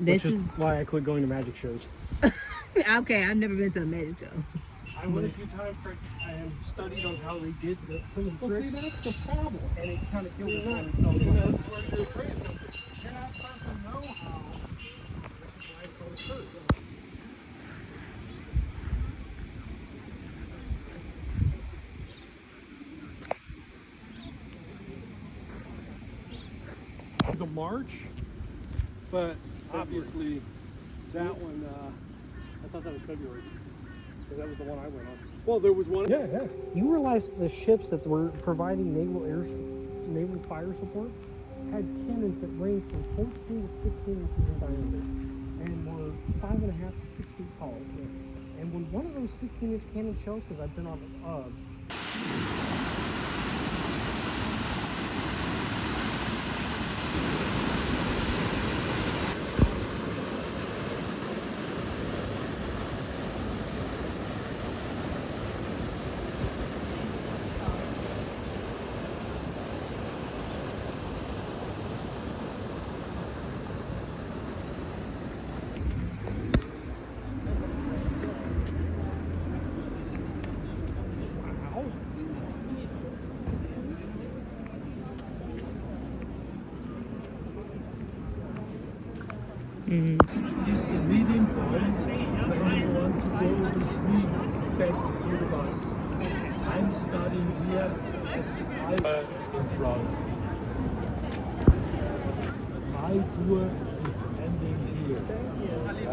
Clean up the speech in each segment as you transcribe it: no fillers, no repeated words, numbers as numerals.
Which is why I quit going to magic shows. Okay, I've never been to a magic show. I went a few times and studied on how they did some of the tricks. See, that's the problem. And it kind of killed me. That's where your phrase comes in. You're not supposed to know how, which is why it's called a curse. The March, but obviously that one, I thought that was February. So that was the one I went on. Well, there was one. Yeah, yeah. You realize the ships that were providing naval fire support had cannons that ranged from 14 to 16 inches in diameter and were 5.5 to 6 feet tall. And when one of those 16-inch cannon shells, because I've been on Is the meeting point when you want to go with me back to the bus. I'm starting here at the in front. My tour is ending here. We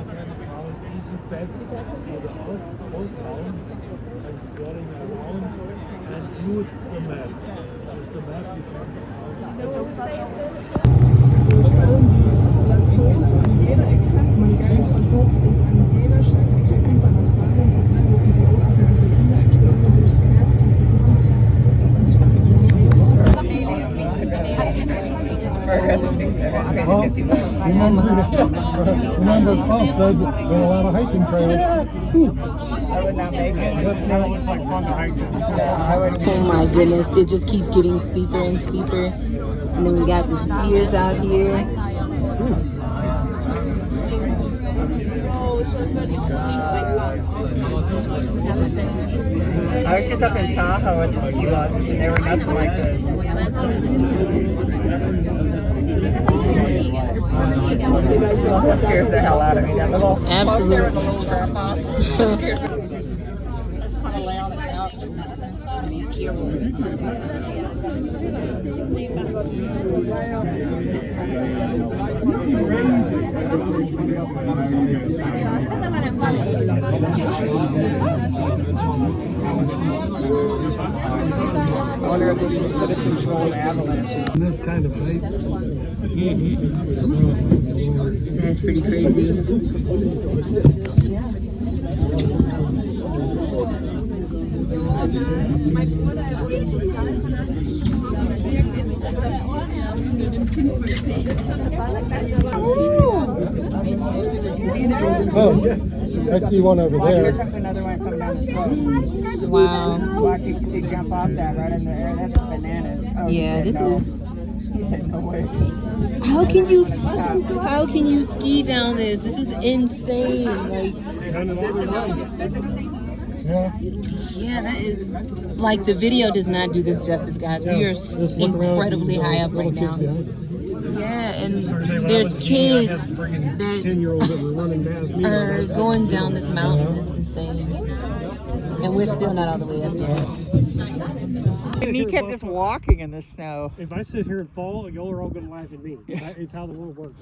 can find easy back to the old town and strolling around and use the map. With the map you can Franzosen an jeder Ecke, man geilen Franzosen an jeder Scheißecke kennt man auf Namen von allen, die sind berühmt, die sind die Kinder gestorben, die ist Herz, die sind und die Straße remember as Paul said, there are a lot of hiking trails. I would not make it. That looks like fun to hike. Oh my goodness, it just keeps getting steeper and steeper. And then we got the skiers out here. I was just up in Tahoe at the ski lodges and they were nothing like this. That scares the hell out of me. That little Absolutely. There with a little drop off. I just want to lay on the couch and be careful. I wonder if this is for the controlled avalanches. This kind of height. That's pretty crazy. Oh, I see one over Watch, here there. comes another one coming down the slope. Wow. Watch, they jump off that right in the air. That's bananas. Oh, Yeah, this no. is. He said no way. How can you ski down this? This is insane. Like, yeah, that is like the video does not do this justice, guys. We are incredibly high up right now. Yeah, and there's kids that 10-year-olds that were running past me. are going down this mountain. It's insane, and we're still not all the way up there. And he kept just walking in the snow. If I sit here and fall, y'all are all going to laugh at me. It's how the world works.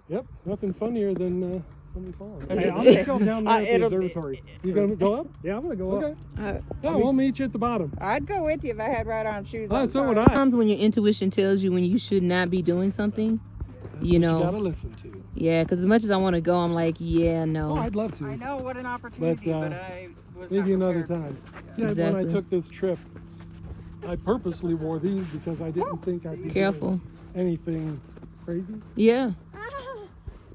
Yep, nothing funnier than somebody falling. Hey, I'll take y'all down there at the observatory. You going to go up? Yeah, I'm going to go up. Yeah, we'll meet you at the bottom. I'd go with you if I had right-on shoes. So would I. Sometimes when your intuition tells you when you should not be doing something, you know. You got to listen to. Yeah, because as much as I want to go, I'm like, yeah, no. Oh, I'd love to. I know, what an opportunity, but I was maybe not another prepared. time. Yeah, Exactly. when I took this trip, I purposely wore these because I didn't think I'd be Careful. doing anything crazy. Yeah.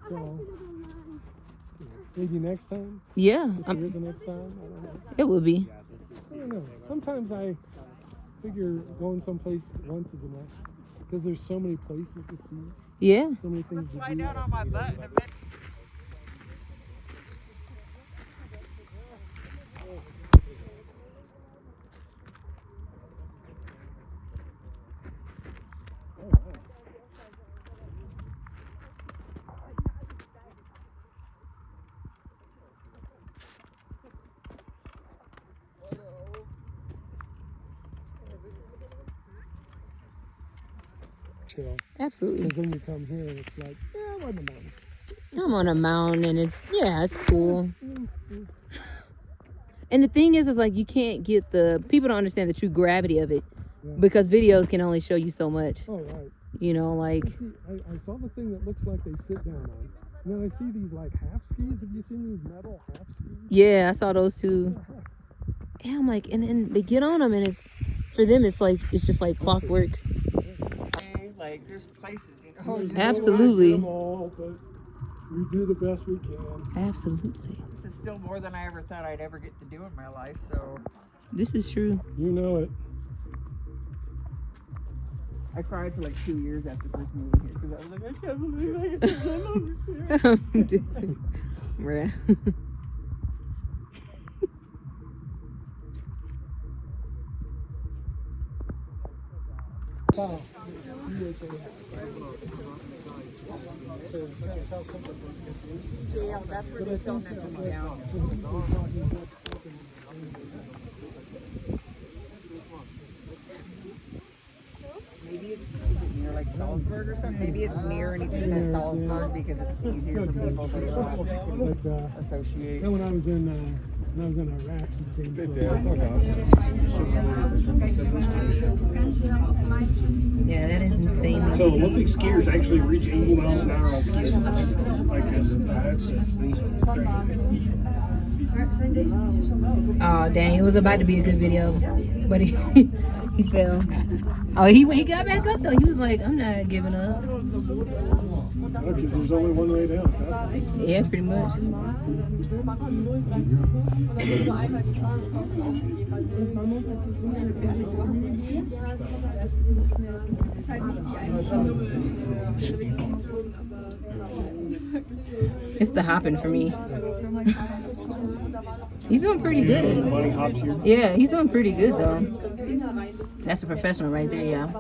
So maybe next time. Yeah. If there is a next time, I don't know. It will be. I don't know. Sometimes I figure going someplace once is enough because there's so many places to see. Yeah. So many things to Lie do. down on my butt in a minute. Chill. Absolutely. Because then you come here and it's like, yeah, I'm on the mountain. I'm on a mountain and it's cool. And the thing is like you can't get people don't understand the true gravity of it because videos can only show you so much. Oh, right. You know, like. See, I saw the thing that looks like they sit down on. And then I see these like half skis. Have you seen these metal half skis? Yeah, I saw those too. Yeah, I'm like, and then they get on them and for them, it's just like clockwork. Like, there's places, you know. Absolutely. Them all, but we do the best we can. Absolutely. This is still more than I ever thought I'd ever get to do in my life, so. This is true. You know it. I cried for like 2 years after first moving here because I was like, I can't believe I get to live over here. Right. Wow. Jail, that's where they filmed that coming down. Maybe is it near like Salzburg or something? Maybe it's near and he just says Salzburg because it's easier for people to associate. Then when I was in Iraq, he came Yeah, that is insanely So steep. Olympic skiers actually reach 80 miles an hour on skis like this. That's just crazy. Oh dang! It was about to be a good video, but he fell. Oh, he got back up though. He was like, "I'm not giving up." Because there's only one way down. Huh? Yeah, pretty much. It's the hopping for me. He's doing pretty good. Bunny hops here. Yeah, he's doing pretty good though. That's a professional right there, yeah.